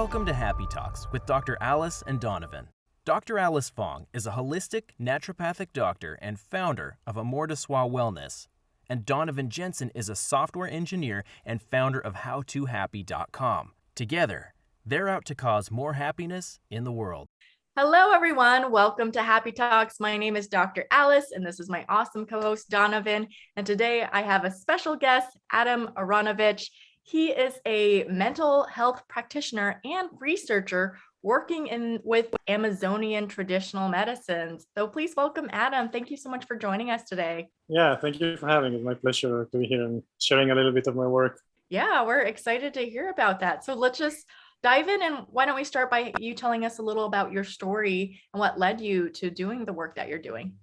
Welcome to Happy Talks with Dr. Alice and Donovan. Dr. Alice Fong is a holistic naturopathic doctor and founder of Amour de Soi Wellness, and Donovon Jenson is a software engineer and founder of HowToHappy.com. Together, they're out to cause more happiness in the world. Hello, everyone. Welcome to Happy Talks. My name is Dr. Alice, and this is my awesome co-host, Donovan. And today I have a special guest, Adam Aronovich. He is a mental health practitioner and researcher working with Amazonian traditional medicines. So please welcome Adam. Thank you so much for joining us today. Yeah, thank you for having me. It's my pleasure to be here and sharing a little bit of my work. Yeah, we're excited to hear about that. So let's just dive in, and why don't we start by you telling us a little about your story and what led you to doing the work that you're doing?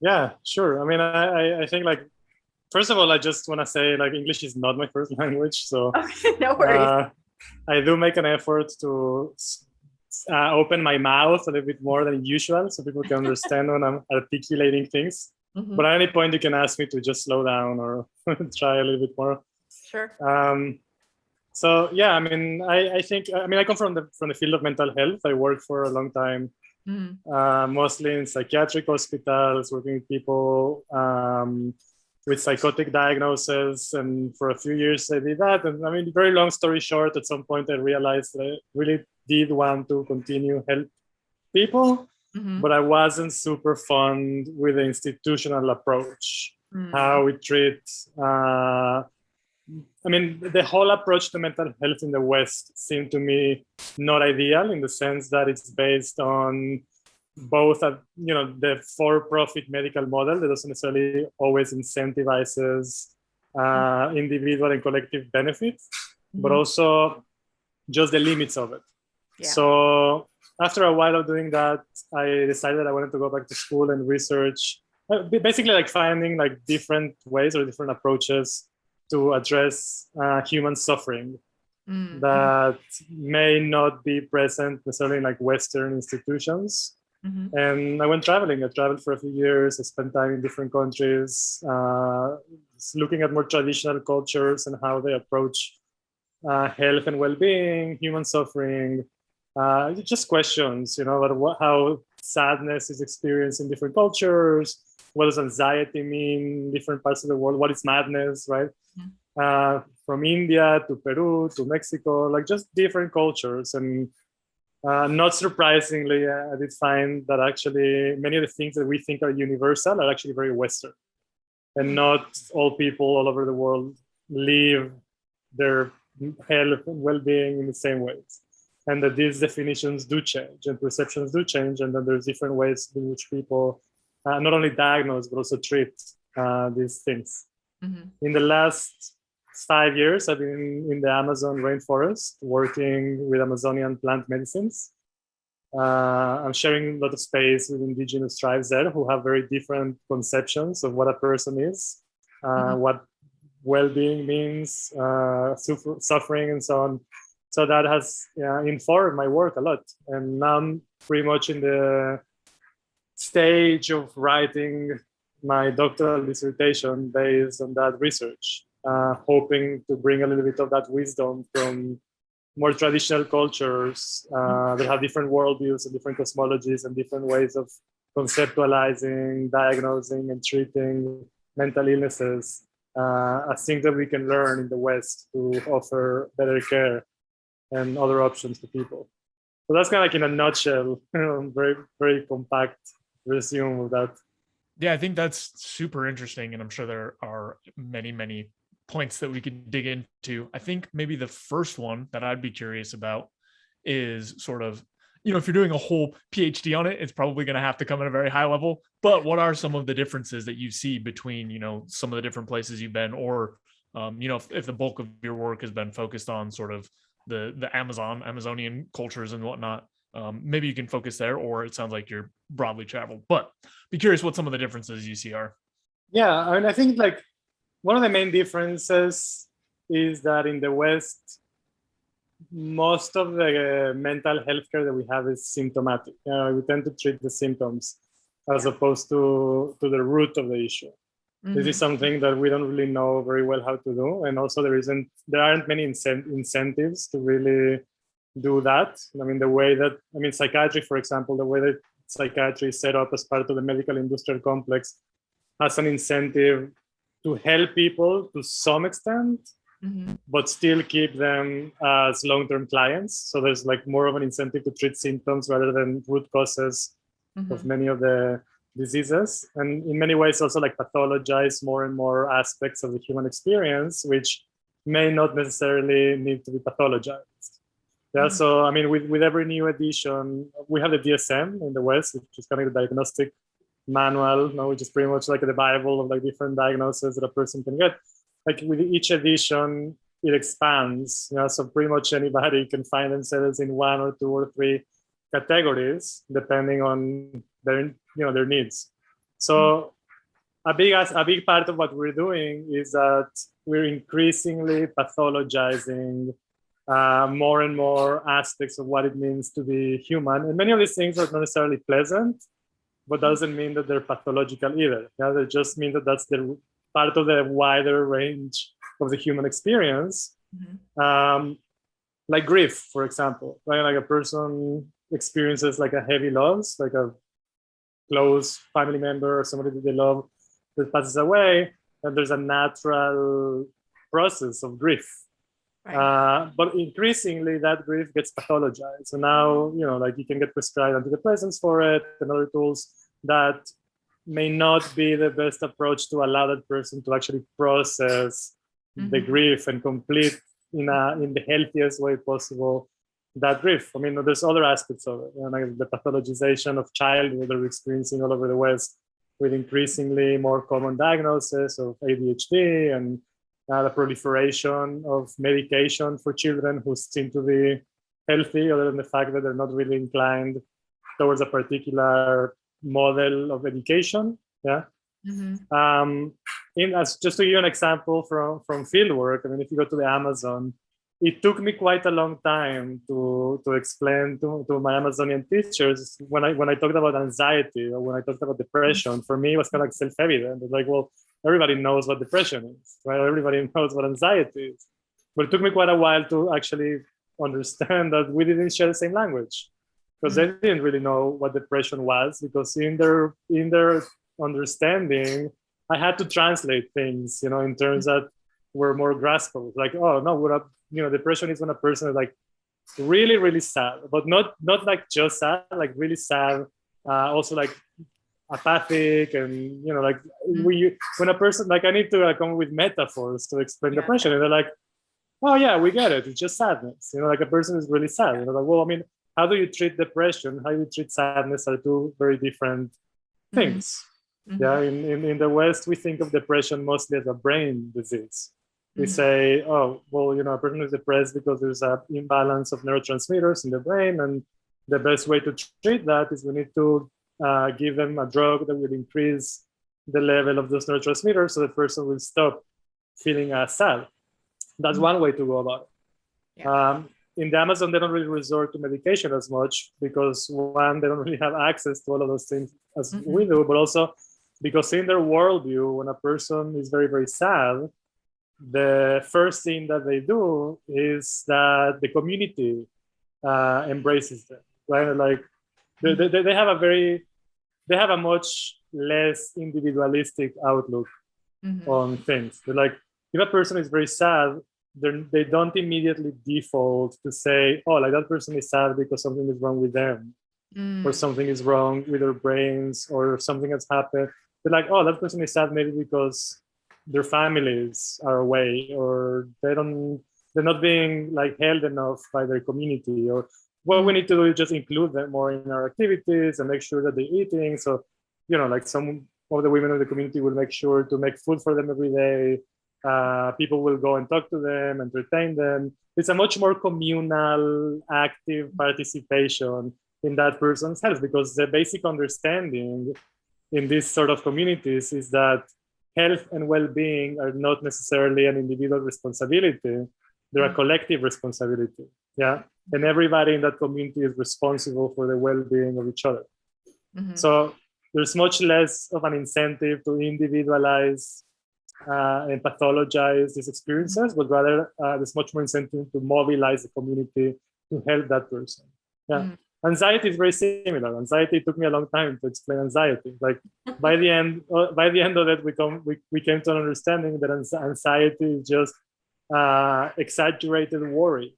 Yeah, sure. I mean, I think first of all, I just want to say English is not my first language. So okay, no worries. I do make an effort to open my mouth a little bit more than usual so people can understand when I'm articulating things. Mm-hmm. But at any point you can ask me to just slow down or try a little bit more. Sure. So yeah, I mean, I think I come from the field of mental health. I worked for a long time, mostly in psychiatric hospitals, working with people with psychotic diagnoses, and for a few years I did that. And I mean, very long story short, at some point I realized that I really did want to continue help people, but I wasn't super fond with the institutional approach, how we treat. The whole approach to mental health in the West seemed to me not ideal, in the sense that it's based on both, the for-profit medical model that doesn't necessarily always incentivizes individual and collective benefits, but also just the limits of it. Yeah. So after a while of doing that, I decided I wanted to go back to school and research, basically finding different ways or different approaches to address human suffering that may not be present necessarily in Western institutions. And I went traveling. I traveled for a few years. I spent time in different countries, looking at more traditional cultures and how they approach health and well-being, human suffering, just questions, about how sadness is experienced in different cultures. What does anxiety mean in different parts of the world? What is madness, right? From India to Peru to Mexico, just different cultures. And not surprisingly, I did find that actually many of the things that we think are universal are actually very Western. And not all people all over the world live their health and well-being in the same ways. And that these definitions do change and perceptions do change. And then there's different ways in which people not only diagnose, but also treat these things. In the last 5 years, I've been in the Amazon rainforest working with Amazonian plant medicines. I'm sharing a lot of space with Indigenous tribes there who have very different conceptions of what a person is, what well-being means, suffering, and so on. So that has informed my work a lot. And now I'm pretty much in the stage of writing my doctoral dissertation based on that research, hoping to bring a little bit of that wisdom from more traditional cultures that have different worldviews and different cosmologies and different ways of conceptualizing, diagnosing, and treating mental illnesses as things that we can learn in the West to offer better care and other options to people. So that's kind of in a nutshell, very, very compact resume of that. Yeah, I think that's super interesting. And I'm sure there are many, many points that we could dig into. I think maybe the first one that I'd be curious about is sort of, if you're doing a whole PhD on it, it's probably going to have to come at a very high level. But what are some of the differences that you see between, some of the different places you've been, or, if the bulk of your work has been focused on sort of the Amazonian cultures and whatnot? Maybe you can focus there, or it sounds like you're broadly traveled, but be curious what some of the differences you see are. Yeah, I think one of the main differences is that in the West, most of the mental health care that we have is symptomatic. We tend to treat the symptoms as opposed to the root of the issue. This is something that we don't really know very well how to do. And also there aren't many incentives to really do that. I mean, psychiatry, for example, the way that psychiatry is set up as part of the medical industrial complex has an incentive to help people to some extent, but still keep them as long-term clients. So there's like more of an incentive to treat symptoms rather than root causes of many of the diseases. And in many ways also like pathologize more and more aspects of the human experience, which may not necessarily need to be pathologized. Yeah, so I mean, with every new edition, we have the DSM in the West, which is kind of the diagnostic manual, which is pretty much like the Bible of like different diagnoses that a person can get. Like with each edition, it expands. So pretty much anybody can find themselves in one or two or three categories depending on their needs. So a big part of what we're doing is that we're increasingly pathologizing more and more aspects of what it means to be human. And many of these things are not necessarily pleasant, but doesn't mean that they're pathological either. They just mean that that's the part of the wider range of the human experience. Like grief, for example, right? Like a person experiences like a heavy loss, like a close family member or somebody that they love that passes away, and there's a natural process of grief. Right. But increasingly that grief gets pathologized. So now, like you can get prescribed antidepressants for it and other tools that may not be the best approach to allow that person to actually process the grief and complete in the healthiest way possible that grief. I mean, there's other aspects of it, like the pathologization of childhood that we're experiencing all over the West with increasingly more common diagnosis of ADHD and the proliferation of medication for children who seem to be healthy, other than the fact that they're not really inclined towards a particular model of education. Yeah. Just to give you an example from field work, I mean, if you go to the Amazon, it took me quite a long time to explain to my Amazonian teachers when I talked about anxiety or when I talked about depression. For me, it was kind of like self-evident. It's like, well, everybody knows what depression is, right? Everybody knows what anxiety is. But it took me quite a while to actually understand that we didn't share the same language, because they didn't really know what depression was, because in their understanding, I had to translate things, in terms that were more graspable. Like, oh no, depression is when a person is like really, really sad, but not like just sad, like really sad, also like apathic, and like when a person, like I need to come with metaphors to explain depression, and they're like, oh yeah, we get it, it's just sadness, like a person is really sad, like, well, I mean, how do you treat depression, how do you treat sadness are two very different things. Yeah, in the West, we think of depression mostly as a brain disease. We say, oh, well, a person is depressed because there's an imbalance of neurotransmitters in the brain, and the best way to treat that is we need to give them a drug that will increase the level of those neurotransmitters so the person will stop feeling sad. That's one way to go about it. Yeah. In the Amazon, they don't really resort to medication as much because, one, they don't really have access to all of those things as we do, but also because in their worldview, when a person is very, very sad, the first thing that they do is that the community embraces them, right? Like they have a much less individualistic outlook on things. They're like, if a person is very sad, they don't immediately default to say, oh, like that person is sad because something is wrong with them, or something is wrong with their brains, or something has happened. They're like, oh, that person is sad maybe because their families are away, or they're not being like held enough by their community, or what we need to do is just include them more in our activities and make sure that they're eating. So, like some of the women of the community will make sure to make food for them every day. People will go and talk to them, entertain them. It's a much more communal, active participation in that person's health, because the basic understanding in these sort of communities is that health and well-being are not necessarily an individual responsibility. They're a collective responsibility. Yeah. And everybody in that community is responsible for the well-being of each other. So there's much less of an incentive to individualize and pathologize these experiences, but rather there's much more incentive to mobilize the community to help that person. Yeah. Anxiety is very similar. Anxiety took me a long time to explain anxiety. Like by the end of it, we came to an understanding that anxiety is just exaggerated worry.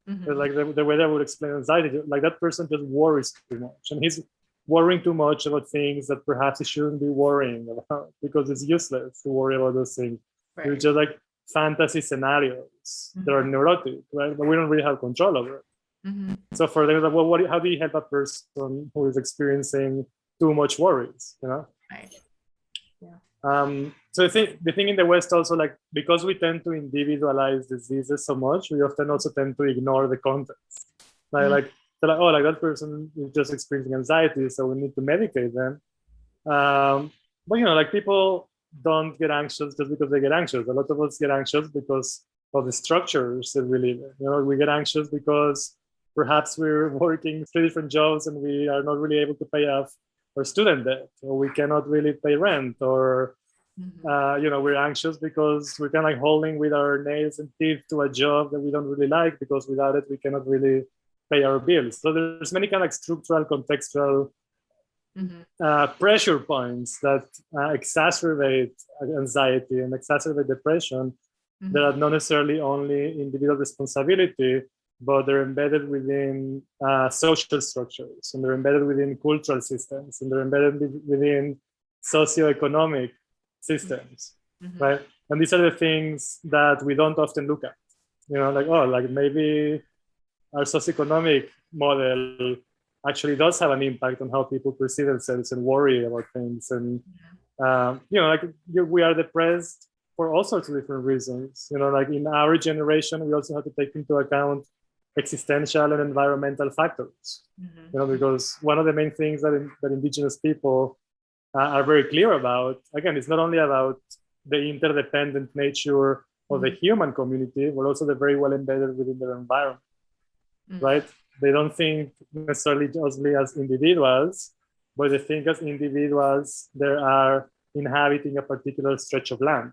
Like the way that I would explain anxiety, like that person just worries too much, and he's worrying too much about things that perhaps he shouldn't be worrying about because it's useless to worry about those things. Right. It's just like fantasy scenarios that are neurotic, right? But we don't really have control over it. So for them, like, well, how do you help a person who is experiencing too much worries? You know. Right. Yeah. So I think the thing in the West also, like, because we tend to individualize diseases so much, we often also tend to ignore the context. Like oh, like that person is just experiencing anxiety, so we need to medicate them. But you know, like people don't get anxious just because they get anxious. A lot of us get anxious because of the structures that we live in. You know, we get anxious because perhaps we're working 3 different jobs and we are not really able to pay off our student debt, or we cannot really pay rent, or you know, we're anxious because we're kind of like holding with our nails and teeth to a job that we don't really like, because without it we cannot really pay our bills. So there's many kind of like structural, contextual pressure points that exacerbate anxiety and exacerbate depression that are not necessarily only individual responsibility, but they're embedded within social structures, and they're embedded within cultural systems, and they're embedded within socioeconomic systems, right? And these are the things that we don't often look at. You know, like, oh, like maybe our socioeconomic model actually does have an impact on how people perceive themselves and worry about things. And, you know, like we are depressed for all sorts of different reasons. You know, like in our generation, we also have to take into account existential and environmental factors. You know, because one of the main things that Indigenous people are very clear about, again, it's not only about the interdependent nature of the human community, but also they're very well embedded within their environment, right? They don't think necessarily just as individuals, but they think as individuals they are inhabiting a particular stretch of land.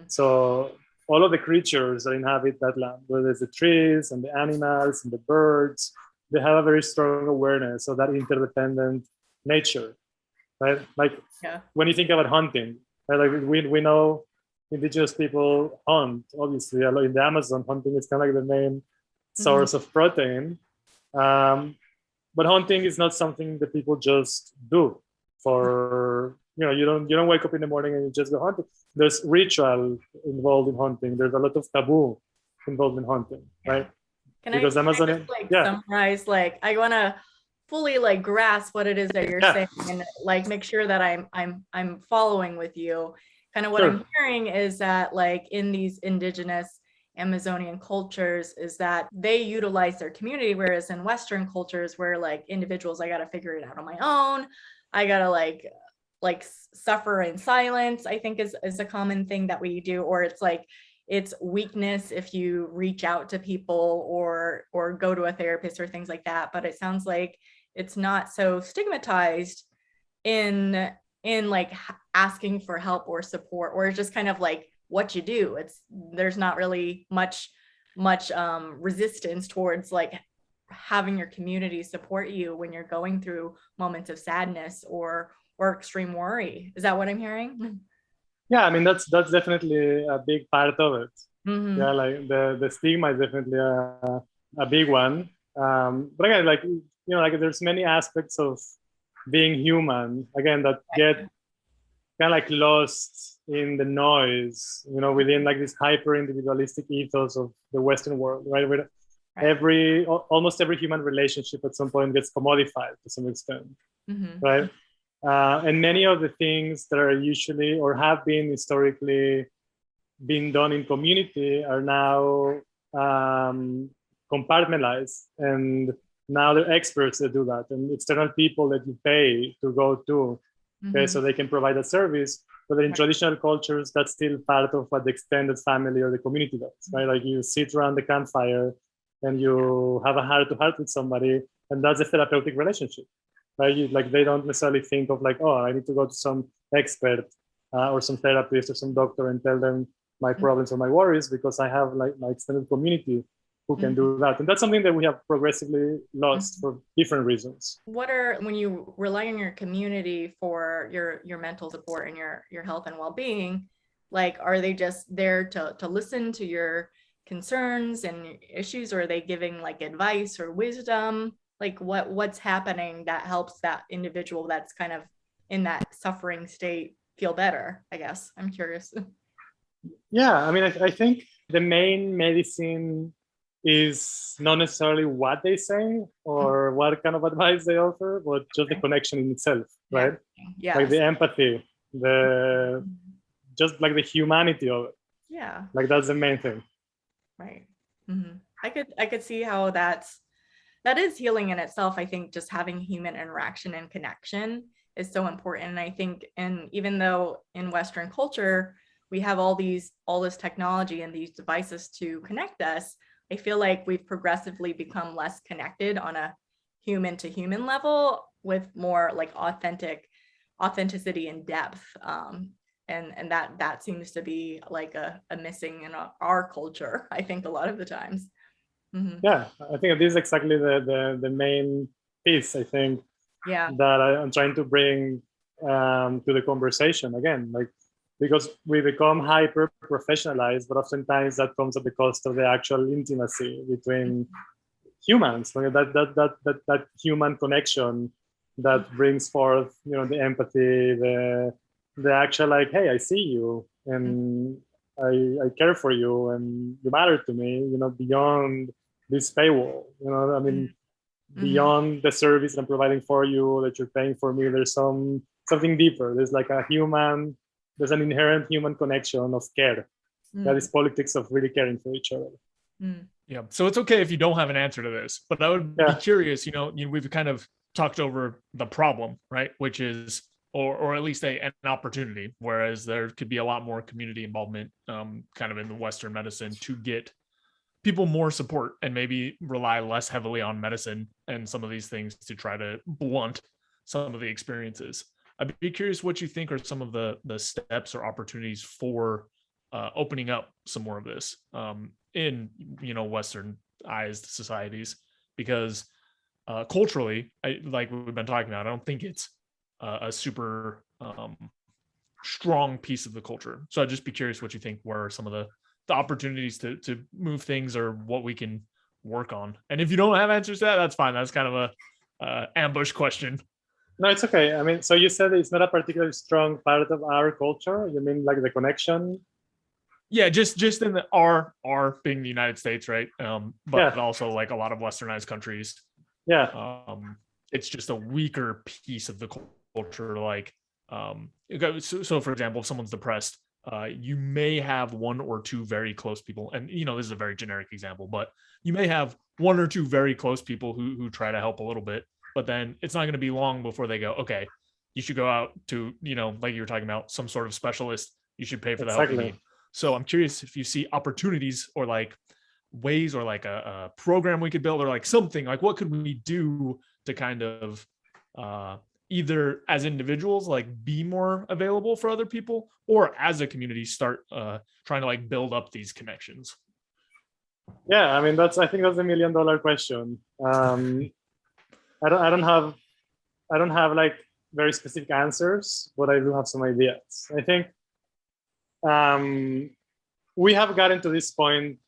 So all of the creatures that inhabit that land, whether it's the trees and the animals and the birds, they have a very strong awareness of that interdependent nature, right? Like when you think about hunting, right? Like we know Indigenous people hunt, obviously. In the Amazon, hunting is kind of like the main source of protein. But hunting is not something that people just do for, you know, you don't wake up in the morning and you just go hunting. There's ritual involved in hunting. There's a lot of taboo involved in hunting, right? Can I just summarize, like, I want to fully like grasp what it is that you're saying and like make sure that I'm following with you. Kind of what I'm hearing is that like in these Indigenous Amazonian cultures is that they utilize their community, whereas in Western cultures where like individuals, I got to figure it out on my own. I got to like suffer in silence, I think is a common thing that we do, or it's like it's weakness if you reach out to people or go to a therapist or things like that. But it sounds like it's not so stigmatized in like asking for help or support, or it's just kind of like what you do. There's not really much resistance towards like having your community support you when you're going through moments of sadness or extreme worry. Is that what I'm hearing? Yeah, I mean that's definitely a big part of it. Yeah, like the stigma is definitely a big one. But again, like, you know, like there's many aspects of being human, again, that get kind of like lost in the noise, you know, within like this hyper individualistic ethos of the Western world, right? Where almost every human relationship at some point gets commodified to some extent, right? And many of the things that are usually or have been historically being done in community are now compartmentalized, and now they're experts that do that, and external people that you pay to go to, okay, so they can provide a service. But in traditional cultures, that's still part of what the extended family or the community does, right? Like you sit around the campfire and you have a heart-to-heart with somebody, and that's a therapeutic relationship, right? Like they don't necessarily think of like, oh, I need to go to some expert or some therapist or some doctor and tell them my problems or my worries, because I have like my extended community who can do that. And that's something that we have progressively lost for different reasons. What are, when you rely on your community for your mental support and your health and well-being, like, are they just there to listen to your concerns and issues, or are they giving like advice or wisdom? Like what's happening that helps that individual that's kind of in that suffering state feel better, I guess? I'm curious. Yeah, I mean, I think the main medicine is not necessarily what they say or what kind of advice they offer, but just the connection in itself, right? Yeah. Like the empathy, just like the humanity of it. Yeah. Like that's the main thing. Right. Mm-hmm. I could see how that is healing in itself. I think just having human interaction and connection is so important. And I think, and even though in Western culture, we have all this technology and these devices to connect us, I feel like we've progressively become less connected on a human to human level with more like authenticity and depth. And that seems to be like a missing in our culture, I think, a lot of the times. Mm-hmm. Yeah, I think this is exactly the main piece, I think, that I'm trying to bring to the conversation again, like, because we become hyper professionalized, but oftentimes that comes at the cost of the actual intimacy between humans, like that human connection that brings forth, the empathy, the actual, like, hey, I see you and I care for you and you matter to me, beyond this paywall, I mean, beyond the service I'm providing for you, that you're paying for me, there's something deeper. There's like there's an inherent human connection of care. That is politics of really caring for each other. Yeah. So it's okay if you don't have an answer to this, but I would be curious, we've kind of talked over the problem, right? Which is, or at least an opportunity, whereas there could be a lot more community involvement kind of in the Western medicine to get people more support and maybe rely less heavily on medicine and some of these things to try to blunt some of the experiences. I'd be curious what you think are some of the steps or opportunities for opening up some more of this in, Westernized societies, because culturally, like we've been talking about, I don't think it's a super strong piece of the culture. So I'd just be curious what you think were some of the opportunities to move things or what we can work on. And if you don't have answers to that, that's fine. That's kind of a ambush question. No, it's okay. I mean, so you said it's not a particularly strong part of our culture. You mean like the connection? Yeah, just in the R being the United States, right? But also like a lot of Westernized countries. Yeah. It's just a weaker piece of the culture. Like, so for example, if someone's depressed, you may have one or two very close people, and this is a very generic example, but you may have one or two very close people who try to help a little bit. But then it's not going to be long before they go, okay, you should go out to, like you were talking about, some sort of specialist. You should pay for the help you need. So I'm curious if you see opportunities or like ways or like a program we could build or like something, like what could we do to kind of either as individuals, like be more available for other people, or as a community start trying to like build up these connections? Yeah, I mean, I think that's $1 million question. I don't have like very specific answers, but I do have some ideas. I think we have gotten to this point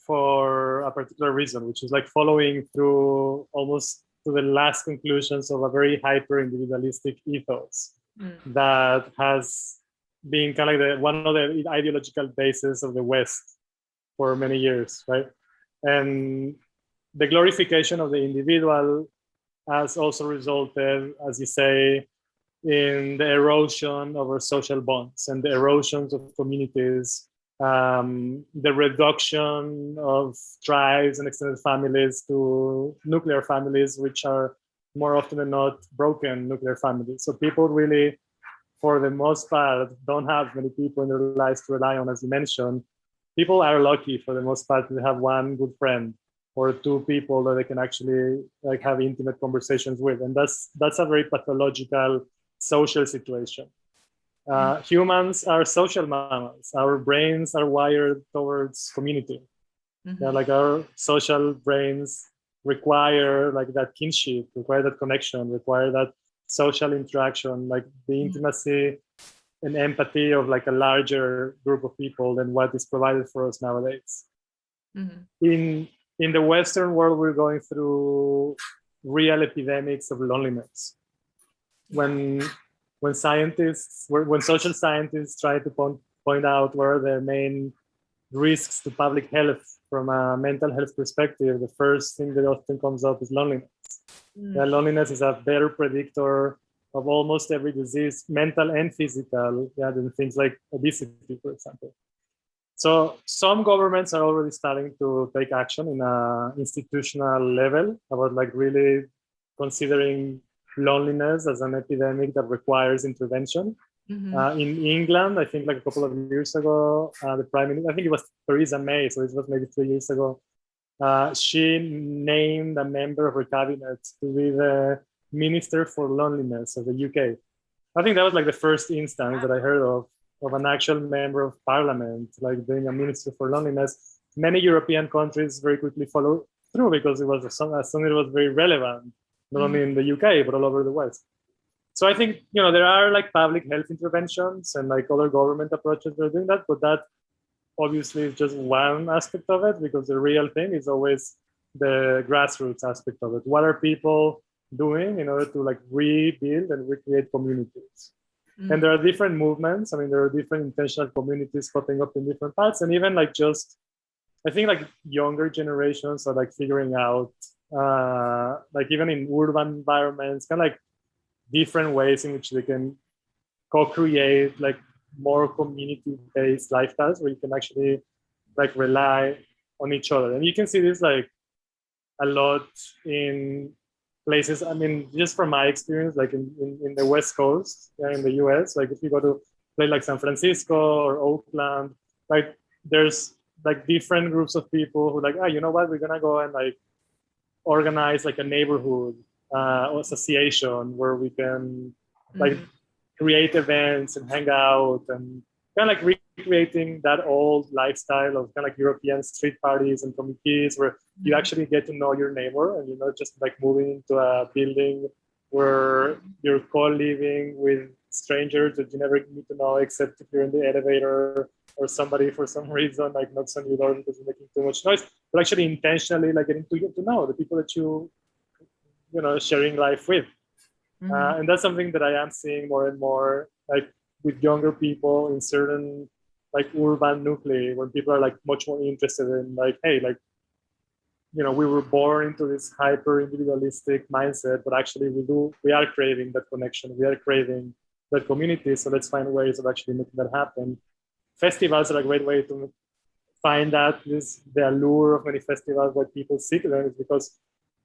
for a particular reason, which is like following through almost to the last conclusions of a very hyper individualistic ethos that has been kind of like one of the ideological bases of the West for many years, right? And the glorification of the individual has also resulted, as you say, in the erosion of our social bonds and the erosions of communities, the reduction of tribes and extended families to nuclear families, which are more often than not broken nuclear families. So people really, for the most part, don't have many people in their lives to rely on, as you mentioned. People are lucky for the most part to have one good friend or two people that they can actually like have intimate conversations with. And that's a very pathological social situation. Humans are social mammals. Our brains are wired towards community. Yeah, like our social brains require like that kinship, require that connection, require that social interaction, like the intimacy and empathy of like a larger group of people than what is provided for us nowadays. In the Western world, we're going through real epidemics of loneliness. When social scientists try to point out where the main risks to public health from a mental health perspective, the first thing that often comes up is loneliness. Yeah, loneliness is a better predictor of almost every disease, mental and physical, than things like obesity, for example. So some governments are already starting to take action in an institutional level about like really considering loneliness as an epidemic that requires intervention. In England, I think like a couple of years ago, the Prime Minister, I think it was Theresa May, so it was maybe 3 years ago, she named a member of her cabinet to be the Minister for Loneliness of the UK. I think that was like the first instance that I heard of an actual member of parliament, like being a Minister for Loneliness. Many European countries very quickly followed through because it was something that was very relevant, not only in the UK, but all over the West. So I think, there are like public health interventions and like other government approaches that are doing that, but that obviously is just one aspect of it, because the real thing is always the grassroots aspect of it. What are people doing in order to like rebuild and recreate communities? And there are different movements. I mean, there are different intentional communities popping up in different parts. And even like I think like younger generations are like figuring out, like even in urban environments, kind of like different ways in which they can co-create like more community-based lifestyles where you can actually like rely on each other. And you can see this like a lot in places. I mean, just from my experience, like in the West Coast, in the US, like if you go to place like San Francisco or Oakland, like there's like different groups of people who like, you know what, we're gonna go and like organize like a neighborhood association where we can like create events and hang out, and kind of like recreating that old lifestyle of kind of like European street parties and communities where you actually get to know your neighbor, and you're not just like moving into a building where you're co-living with strangers that you never need to know except if you're in the elevator or somebody for some reason like knocks on your door because you're making too much noise, but actually intentionally like getting to get to know the people that you sharing life with. And that's something that I am seeing more and more, like with younger people in certain like urban nuclei, when people are like much more interested in like, hey, like, we were born into this hyper individualistic mindset, but actually we are craving that connection. We are craving that community. So let's find ways of actually making that happen. Festivals are a great way to find that. The allure of many festivals, why people seek them, is because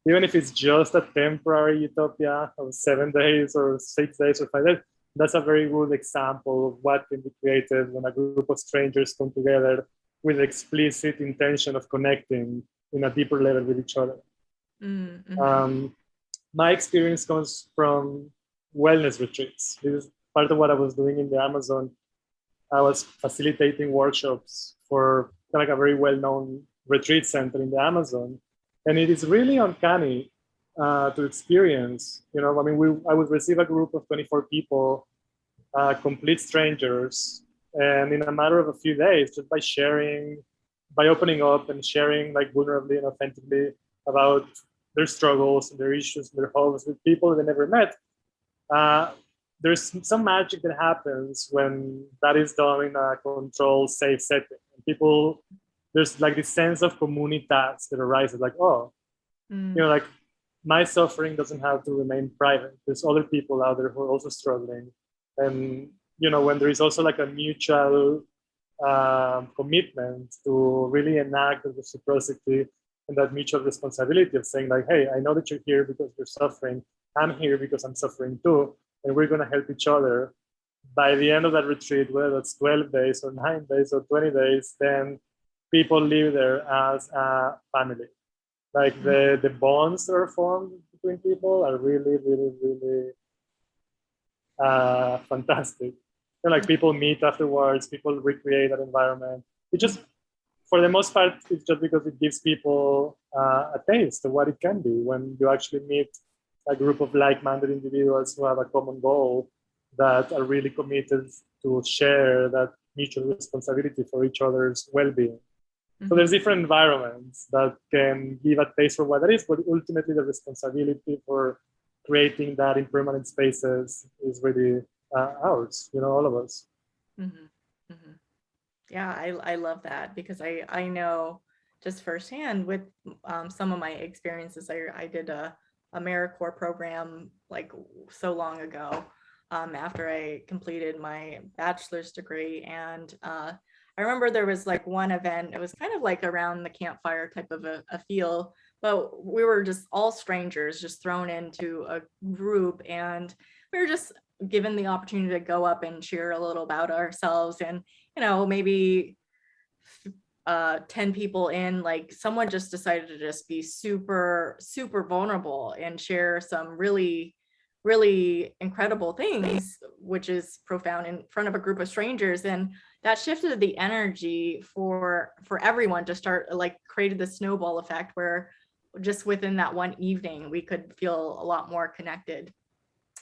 even if it's just a temporary utopia of 7 days or 6 days or 5 days, that's a very good example of what can be created when a group of strangers come together with explicit intention of connecting in a deeper level with each other. My experience comes from wellness retreats. This is part of what I was doing in the Amazon. I was facilitating workshops for kind of like a very well-known retreat center in the Amazon. And it is really uncanny to experience. I would receive a group of 24 people, complete strangers, and in a matter of a few days, just by opening up and sharing like vulnerably and authentically about their struggles and their issues and their hopes with people they never met, there's some magic that happens when that is done in a controlled, safe setting. And there's like this sense of communitas that arises, like, like my suffering doesn't have to remain private. There's other people out there who are also struggling. And, when there is also like a mutual commitment to really enact the reciprocity and that mutual responsibility of saying like, hey, I know that you're here because you're suffering. I'm here because I'm suffering too. And we're going to help each other. By the end of that retreat, whether that's 12 days or 9 days or 20 days, then people live there as a family. Like the bonds that are formed between people are really, really, really fantastic. And like people meet afterwards, people recreate that environment. It just for the most part, it's just because it gives people a taste of what it can be when you actually meet a group of like-minded individuals who have a common goal that are really committed to share that mutual responsibility for each other's well-being. So there's different environments that can give a taste for what it is, but ultimately the responsibility for creating that in permanent spaces is really ours, all of us. Mm-hmm. Mm-hmm. Yeah, I love that because I know just firsthand with some of my experiences. I did a AmeriCorps program like so long ago after I completed my bachelor's degree, and I remember there was like one event. It was kind of like around the campfire type of a feel, but we were just all strangers, just thrown into a group, and we were just given the opportunity to go up and share a little about ourselves. And maybe 10 people in, like someone just decided to just be super, super vulnerable and share some really, really incredible things, which is profound in front of a group of strangers. And that shifted the energy for everyone to start, like created the snowball effect where just within that one evening, we could feel a lot more connected.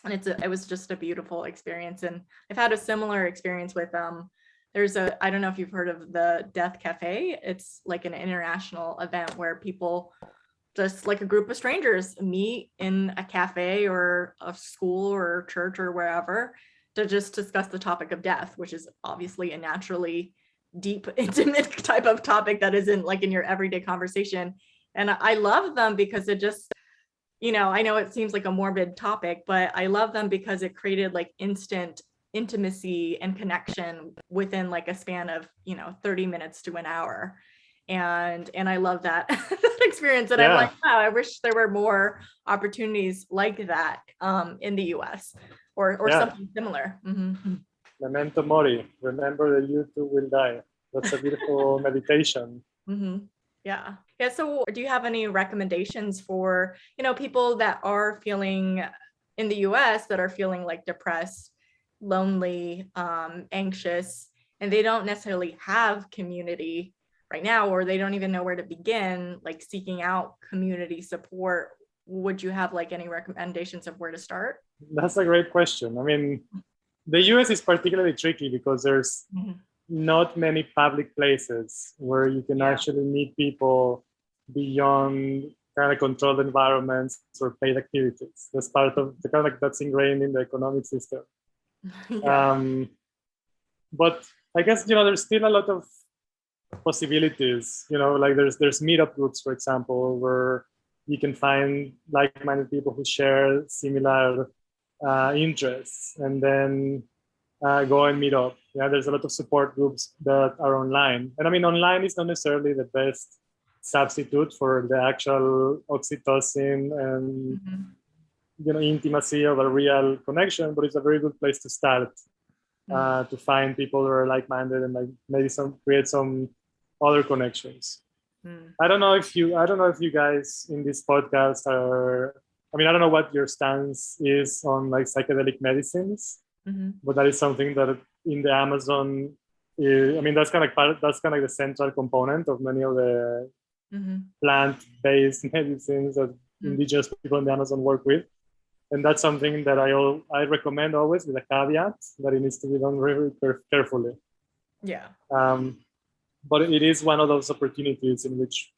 And it was just a beautiful experience. And I've had a similar experience with I don't know if you've heard of the Death Cafe. It's like an international event where people, just like a group of strangers, meet in a cafe or a school or church or wherever to just discuss the topic of death, which is obviously a naturally deep, intimate type of topic that isn't like in your everyday conversation. And I love them because it just, I know it seems like a morbid topic, but I love them because it created like instant intimacy and connection within like a span of 30 minutes to an hour. And I love that, that experience. And I'm like, wow, I wish there were more opportunities like that in the US or something similar. Mm-hmm. Memento mori, remember that you too will die. That's a beautiful meditation. Mm-hmm. Yeah. So do you have any recommendations for, people that are feeling in the US that are feeling like depressed, lonely, anxious, and they don't necessarily have community right now, or they don't even know where to begin, like seeking out community support? Would you have like any recommendations of where to start? That's a great question. I mean, the US is particularly tricky because there's not many public places where you can actually meet people beyond kind of controlled environments or paid activities. That's part of the kind of that's ingrained in the economic system. But I guess there's still a lot of possibilities. Like there's meetup groups, for example, where you can find like-minded people who share similar interests, and then go and meet up. There's a lot of support groups that are online, and I mean, online is not necessarily the best substitute for the actual oxytocin and intimacy of a real connection, but it's a very good place to start to find people who are like-minded and like maybe create some other connections. I don't know if you guys in this podcast are, I mean, I don't know what your stance is on like psychedelic medicines, but that is something that in the Amazon, I mean, that's kind of the central component of many of the plant-based medicines that indigenous people in the Amazon work with. And that's something that I recommend always, with a caveat that it needs to be done very carefully. Yeah. But it is one of those opportunities in which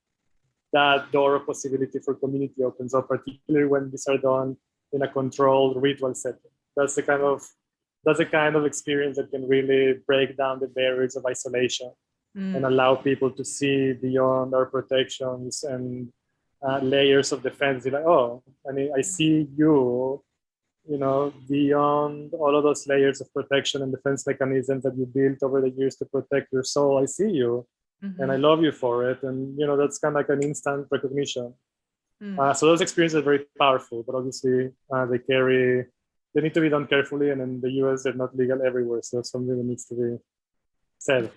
that door of possibility for community opens up, particularly when these are done in a controlled ritual setting. That's the kind of experience that can really break down the barriers of isolation and allow people to see beyond our protections and layers of defense. You're like, oh, I mean, I see you, beyond all of those layers of protection and defense mechanisms that you built over the years to protect your soul. I see you, and I love you for it. And that's kind of like an instant recognition. So those experiences are very powerful, but obviously they need to be done carefully. And in the US, they're not legal everywhere, so that's something that needs to be said.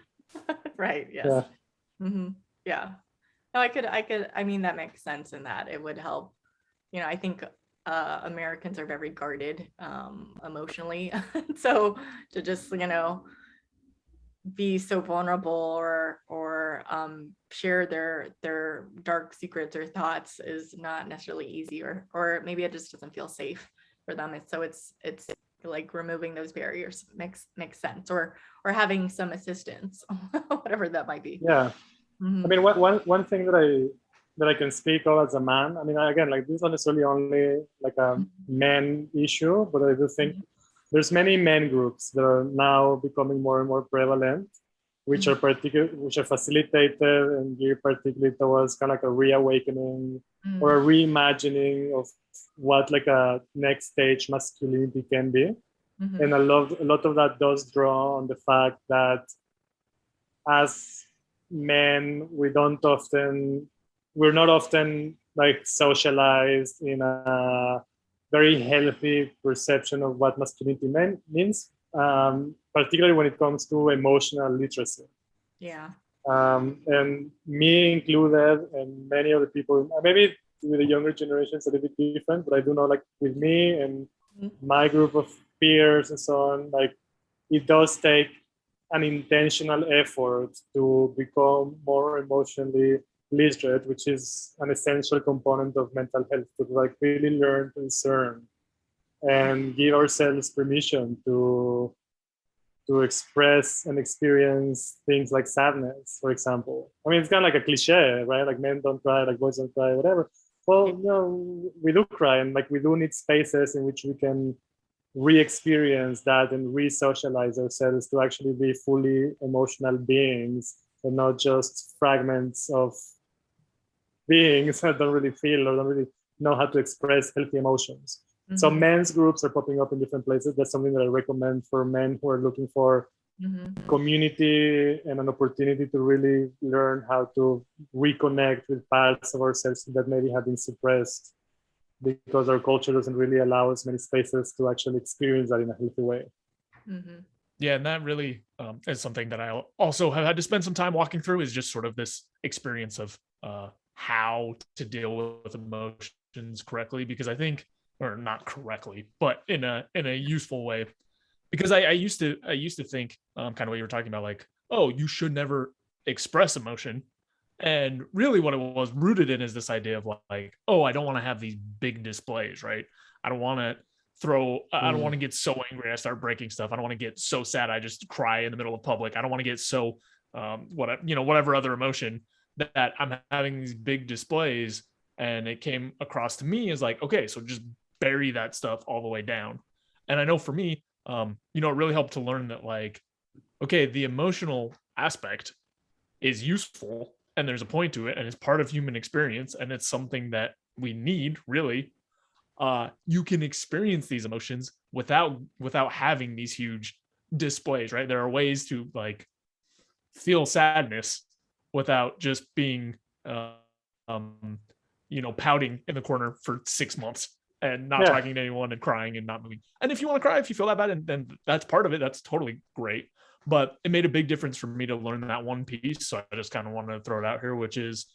Right. Yes. Yeah. No, I mean, that makes sense in that it would help. I think Americans are very guarded emotionally. So to just, be so vulnerable or share their dark secrets or thoughts is not necessarily easy, or maybe it just doesn't feel safe for them. It's like removing those barriers makes sense, or having some assistance, whatever that might be. Yeah. I mean, one thing that I can speak of as a man, I mean, again, like this is not necessarily only like a men issue, but I do think there's many men groups that are now becoming more and more prevalent, which are facilitated and geared particularly towards kind of like a reawakening or a reimagining of what like a next stage masculinity can be. And a lot of that does draw on the fact that as men, we're not often like socialized in a very healthy perception of what masculinity means, particularly when it comes to emotional literacy. Yeah. And me included, and many other people, maybe with the younger generation it's a little bit different, but I do know, like with me and my group of peers and so on, like it does take an intentional effort to become more emotionally literate, which is an essential component of mental health, to like really learn to discern and give ourselves permission to express and experience things like sadness, for example. I mean, it's kind of like a cliche, right? Like men don't cry, like boys don't cry, whatever. Well, no, we do cry, and like we do need spaces in which we can re-experience that and re-socialize ourselves to actually be fully emotional beings and not just fragments of beings that don't really feel or don't really know how to express healthy emotions. So men's groups are popping up in different places. That's something that I recommend for men who are looking for community and an opportunity to really learn how to reconnect with parts of ourselves that maybe have been suppressed because our culture doesn't really allow us many spaces to actually experience that in a healthy way. Yeah, and that really is something that I also have had to spend some time walking through, is just sort of this experience of how to deal with emotions correctly, because I think, or not correctly, but in a useful way, because I used to think kind of what you were talking about, like, oh, you should never express emotion. And really what it was rooted in is this idea of like, oh, I don't want to have these big displays, right? I don't want to I don't want to get so angry I start breaking stuff. I don't want to get so sad I just cry in the middle of public. I don't want to get so whatever other emotion that I'm having these big displays. And it came across to me as like, okay, so just bury that stuff all the way down. And I know for me, it really helped to learn that, like, okay, the emotional aspect is useful and there's a point to it and it's part of human experience and it's something that we need, really. You can experience these emotions without having these huge displays, right? There are ways to like feel sadness without just being pouting in the corner for 6 months and not talking to anyone and crying and not moving. And if you want to cry, if you feel that bad, and then that's part of it, that's totally great. But it made a big difference for me to learn that one piece. So I just kind of wanted to throw it out here, which is,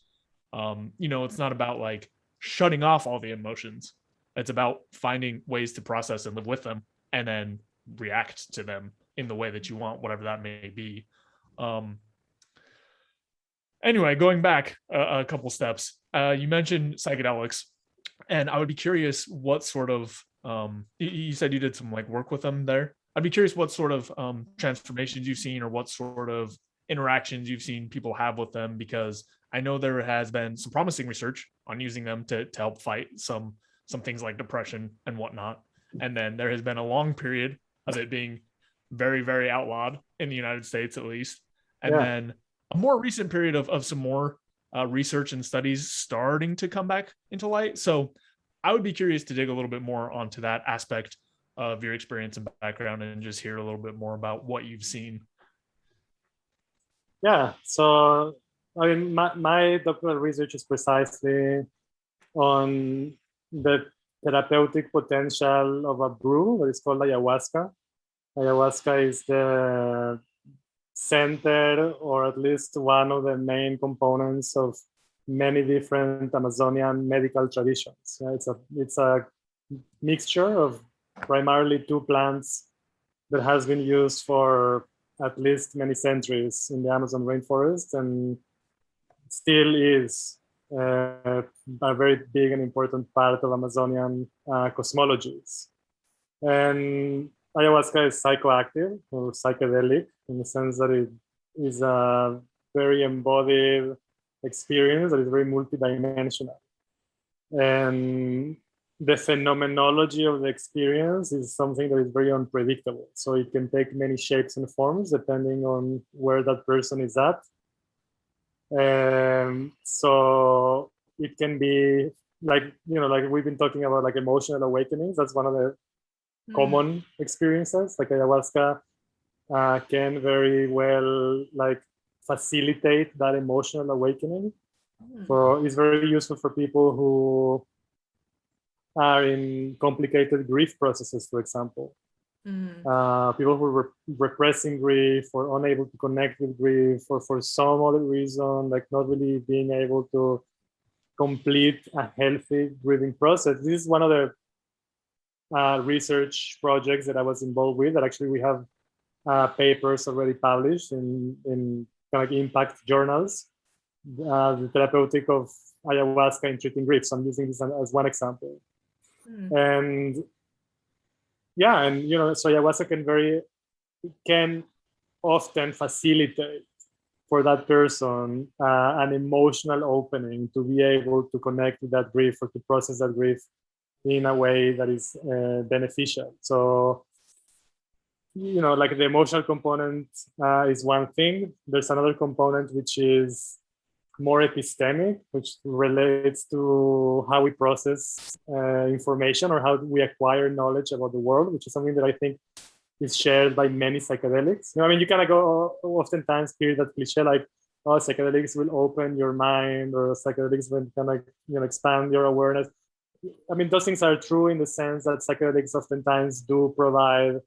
it's not about like shutting off all the emotions. It's about finding ways to process and live with them and then react to them in the way that you want, whatever that may be. Anyway, going back a couple steps, you mentioned psychedelics, and I would be curious what sort of, you said you did some like work with them there. I'd be curious what sort of transformations you've seen or what sort of interactions you've seen people have with them, because I know there has been some promising research on using them to help fight some things like depression and whatnot. And then there has been a long period of it being very, very outlawed in the United States, at least. And then a more recent period of some more research and studies starting to come back into light. So I would be curious to dig a little bit more onto that aspect of your experience and background and just hear a little bit more about what you've seen. Yeah, so I mean, my doctoral research is precisely on the therapeutic potential of a brew that is called ayahuasca. Ayahuasca is the center, or at least one of the main components of many different Amazonian medical traditions. It's a mixture of primarily two plants that has been used for at least many centuries in the Amazon rainforest, and still is a very big and important part of Amazonian cosmologies. And ayahuasca is psychoactive or psychedelic in the sense that it is a very embodied experience that is very multidimensional. And the phenomenology of the experience is something that is very unpredictable. So it can take many shapes and forms depending on where that person is at. So it can be like, like we've been talking about, like emotional awakenings. That's one of the common experiences. Like ayahuasca can very well like facilitate that emotional awakening. So it's very useful for people who are in complicated grief processes, for example. People who are repressing grief or unable to connect with grief, or for some other reason, like not really being able to complete a healthy grieving process. This is one of the research projects that I was involved with, that actually we have papers already published in kind of impact journals, the therapeutic of ayahuasca in treating grief. So I'm using this as one example. And yeah, and so ayahuasca can often facilitate for that person an emotional opening to be able to connect with that grief or to process that grief in a way that is beneficial. So, like the emotional component is one thing. There's another component which is more epistemic, which relates to how we process information or how we acquire knowledge about the world, which is something that I think is shared by many psychedelics. I mean, you kind of go oftentimes hear that cliche like, oh, psychedelics will open your mind, or psychedelics will kind of expand your awareness. I mean, those things are true in the sense that psychedelics oftentimes do provide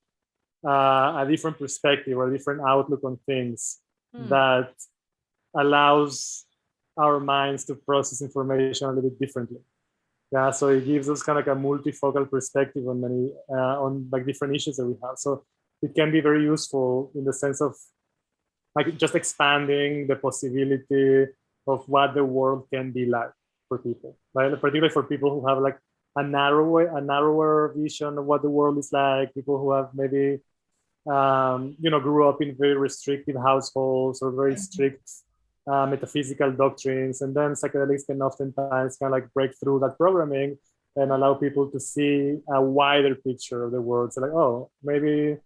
a different perspective or a different outlook on things that allows our minds to process information a little bit differently. Yeah, so it gives us kind of like a multifocal perspective on many on like different issues that we have. So it can be very useful in the sense of like just expanding the possibility of what the world can be like for people, right? Particularly for people who have like a narrower vision of what the world is like. People who have maybe grew up in very restrictive households or very strict metaphysical doctrines, and then psychedelics can oftentimes kind of like break through that programming and allow people to see a wider picture of the world. So like, oh, maybe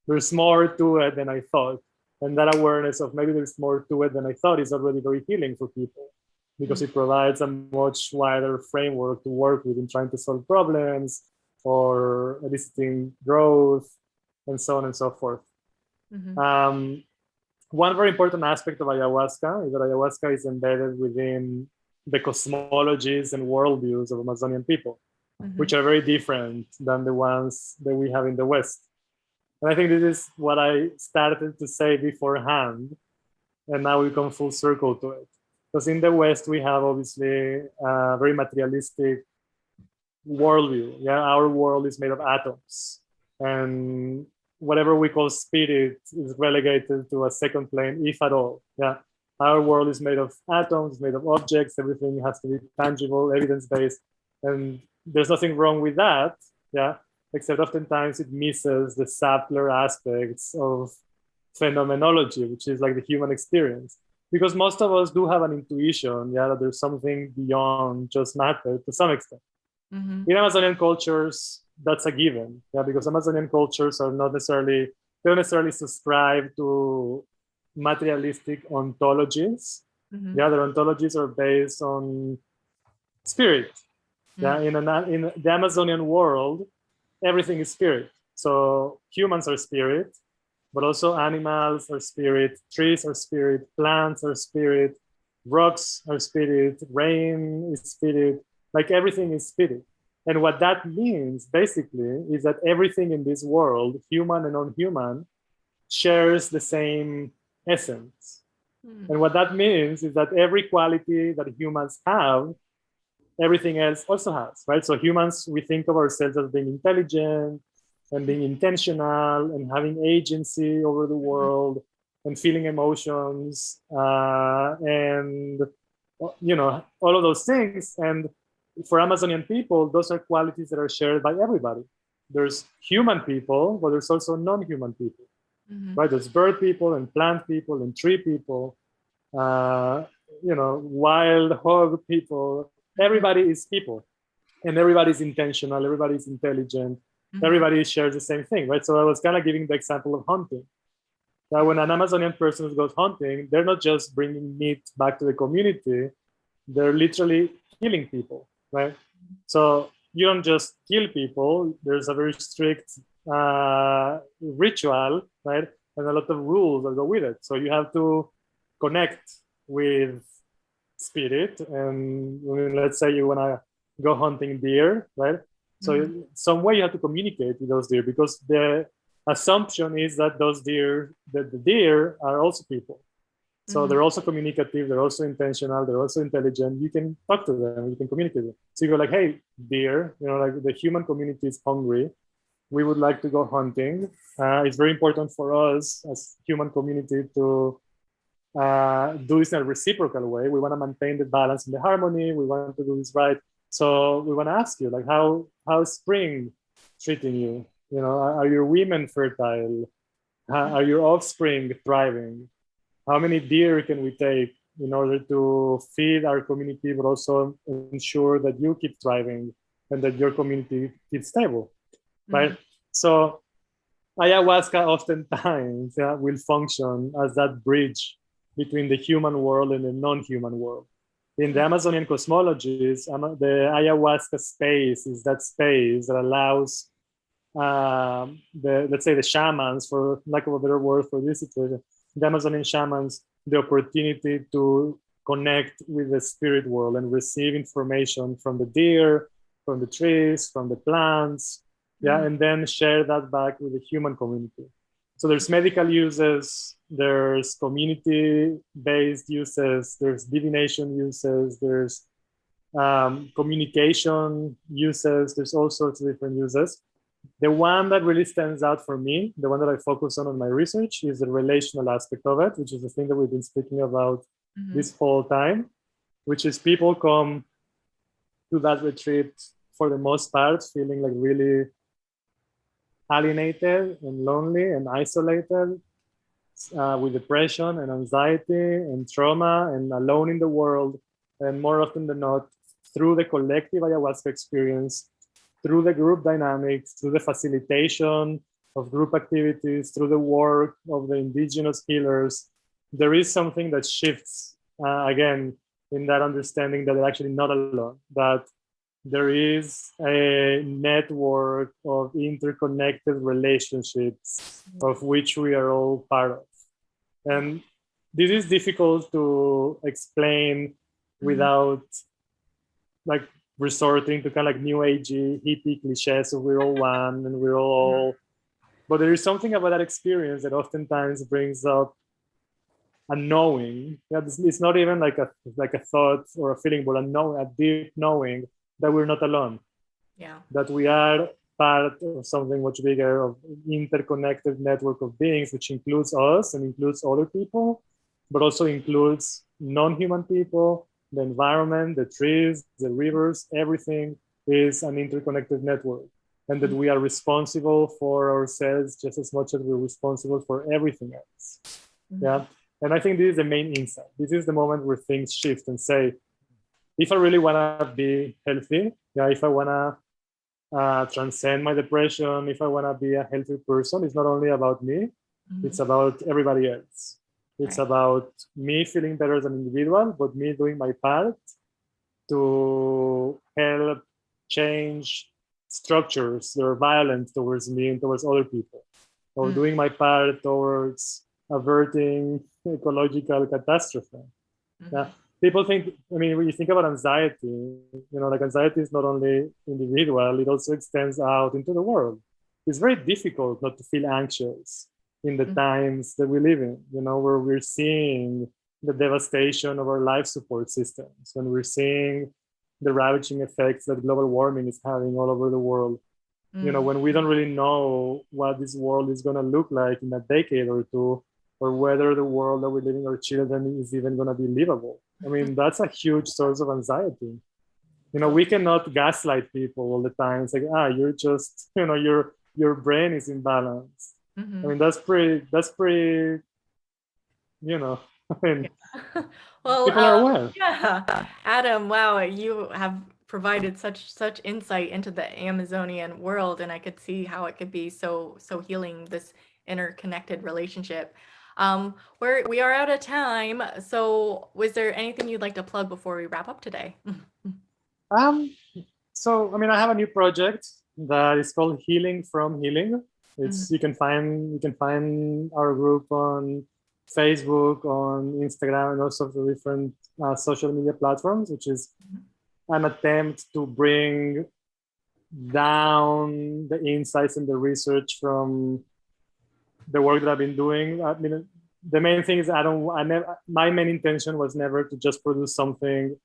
there's more to it than I thought. And that awareness of maybe there's more to it than I thought is already very healing for people, because it provides a much wider framework to work with in trying to solve problems or eliciting growth and so on and so forth. One very important aspect of ayahuasca is that ayahuasca is embedded within the cosmologies and worldviews of Amazonian people, which are very different than the ones that we have in the West. And I think this is what I started to say beforehand, and now we come full circle to it. Because in the West, we have obviously a very materialistic worldview. Yeah, our world is made of atoms, and whatever we call spirit is relegated to a second plane, if at all. Yeah, our world is made of atoms, made of objects. Everything has to be tangible, evidence-based, and there's nothing wrong with that. Yeah, except oftentimes it misses the subtler aspects of phenomenology, which is like the human experience. Because most of us do have an intuition, yeah, that there's something beyond just matter to some extent. In Amazonian cultures, that's a given, yeah, because Amazonian cultures are don't necessarily subscribe to materialistic ontologies. Yeah, their ontologies are based on spirit. Yeah, in the Amazonian world, everything is spirit. So humans are spirit, but also animals are spirit, trees are spirit, plants are spirit, rocks are spirit, rain is spirit, like everything is spirit. And what that means basically is that everything in this world, human and non-human, shares the same essence. And what that means is that every quality that humans have, everything else also has, right? So humans, we think of ourselves as being intelligent, and being intentional and having agency over the world and feeling emotions and all of those things. And for Amazonian people, those are qualities that are shared by everybody. There's human people, but there's also non-human people, right? There's bird people and plant people and tree people, wild hog people. Everybody is people, and everybody's intentional, everybody's intelligent, everybody shares the same thing, right? So I was kind of giving the example of hunting. Now, when an Amazonian person goes hunting, they're not just bringing meat back to the community, they're literally killing people, right? So you don't just kill people, there's a very strict ritual, right? And a lot of rules that go with it. So you have to connect with spirit. And let's say you want to go hunting deer, right? So some way you have to communicate with those deer, because the assumption is that the deer are also people. So they're also communicative, they're also intentional, they're also intelligent. You can talk to them, you can communicate with them. So you go like, hey, deer, like the human community is hungry. We would like to go hunting. It's very important for us as human community to do this in a reciprocal way. We want to maintain the balance and the harmony. We want to do this right. So we want to ask you, like, how's spring treating you? Are your women fertile? Are your offspring thriving? How many deer can we take in order to feed our community, but also ensure that you keep thriving and that your community keeps stable, right? So ayahuasca oftentimes will function as that bridge between the human world and the non-human world. In the Amazonian cosmologies, the ayahuasca space is that space that allows let's say the shamans, for lack of a better word for this situation, the Amazonian shamans, the opportunity to connect with the spirit world and receive information from the deer, from the trees, from the plants, and then share that back with the human community. So there's medical uses, there's community-based uses, there's divination uses, there's communication uses, there's all sorts of different uses. The one that really stands out for me, the one that I focus on my research, is the relational aspect of it, which is the thing that we've been speaking about this whole time, which is people come to that retreat for the most part feeling like really alienated and lonely and isolated, with depression and anxiety and trauma and alone in the world. And more often than not, through the collective ayahuasca experience, through the group dynamics, through the facilitation of group activities, through the work of the indigenous healers, there is something that shifts, again, in that understanding that they're actually not alone, that there is a network of interconnected relationships of which we are all part of. And this is difficult to explain without like resorting to kind of like new agey hippie cliches of we're all one and we're all, but there is something about that experience that oftentimes brings up a knowing. It's not even like a thought or a feeling, but a deep knowing that we're not alone. Yeah. That we are part of something much bigger, of interconnected network of beings, which includes us and includes other people, but also includes non-human people, the environment, the trees, the rivers, everything is an interconnected network. And that we are responsible for ourselves just as much as we're responsible for everything else. Yeah. And I think this is the main insight. This is the moment where things shift and say, if I really want to be healthy, if I want to transcend my depression, if I want to be a healthy person, it's not only about me, it's about everybody else. It's about me feeling better as an individual, but me doing my part to help change structures that are violent towards me and towards other people, or doing my part towards averting ecological catastrophe. Yeah. People think, when you think about anxiety, like anxiety is not only individual, it also extends out into the world. It's very difficult not to feel anxious in the times that we live in, where we're seeing the devastation of our life support systems, when we're seeing the ravaging effects that global warming is having all over the world. when we don't really know what this world is going to look like in a decade or two, or whether the world that we're living our children is even going to be livable. I mean, that's a huge source of anxiety. We cannot gaslight people all the time. It's like, you're just, your brain is imbalanced. I mean, that's pretty, I mean, well, people are aware. Yeah, Adam, wow, you have provided such insight into the Amazonian world, and I could see how it could be so healing, this interconnected relationship. We are out of time. So was there anything you'd like to plug before we wrap up today? So, I mean, I have a new project that is called Healing from Healing. It's you can find our group on Facebook, on Instagram, and also the different social media platforms, which is an attempt to bring down the insights and the research from the work that I've been doing. I mean, the main thing is my main intention was never to just produce something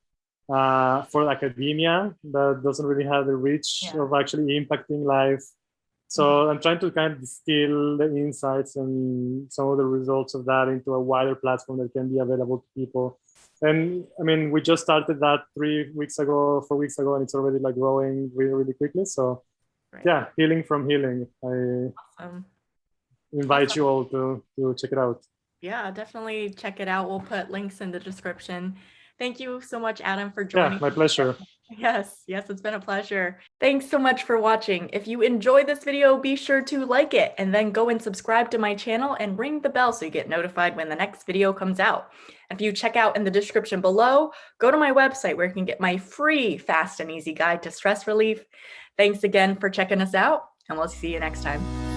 for academia that doesn't really have the reach of actually impacting life. So I'm trying to kind of distill the insights and some of the results of that into a wider platform that can be available to people. And I mean, we just started that 4 weeks ago, and it's already like growing really, really quickly. So Healing from Healing. I invite you all to check it out. Yeah, definitely check it out. We'll put links in the description. Thank you so much, Adam, for joining. Yeah, my pleasure. Yes, it's been a pleasure. Thanks so much for watching. If you enjoyed this video, be sure to like it and then go and subscribe to my channel and ring the bell so you get notified when the next video comes out. If you check out in the description below, go to my website where you can get my free fast and easy guide to stress relief. Thanks again for checking us out, and we'll see you next time.